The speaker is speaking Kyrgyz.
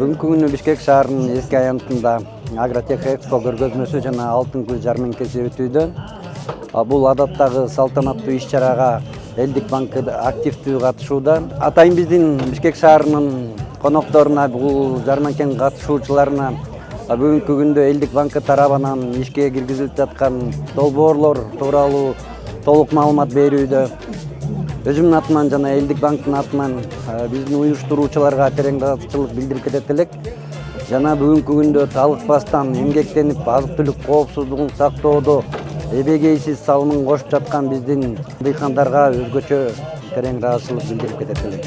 Бүгүнкү күнү Бишкек шаарынын эски аянтында Агротех Экспо көргөзмөсү жана алтын күз жарманкеси өтүүдө. Бул адаттагы салтанаттуу иш-чарага Элдик банкы активдүү катышууда. Атайын биздин Бишкек шаарынын конокторуна, бул жарманкенин катышуучуларына бүгүнкү күндө Элдик банкы тарабынан ишке киргизилип жаткан долбоорлор тууралуу толук маалымат берүүдө. Өзүмдүн атыман жана Элдик банктын атынан биздин уюштуруучуларга терең ыраазычылык билдирип кетет элек. Жана бүгүнкү күндө талыкпастан эмгектенип азык-түлүк коопсуздугун сактоодо эбегейсиз салымын кошуп жаткан биздин дыйкандарга өзгөчө терең ыраазычылык билдирип кетет элек.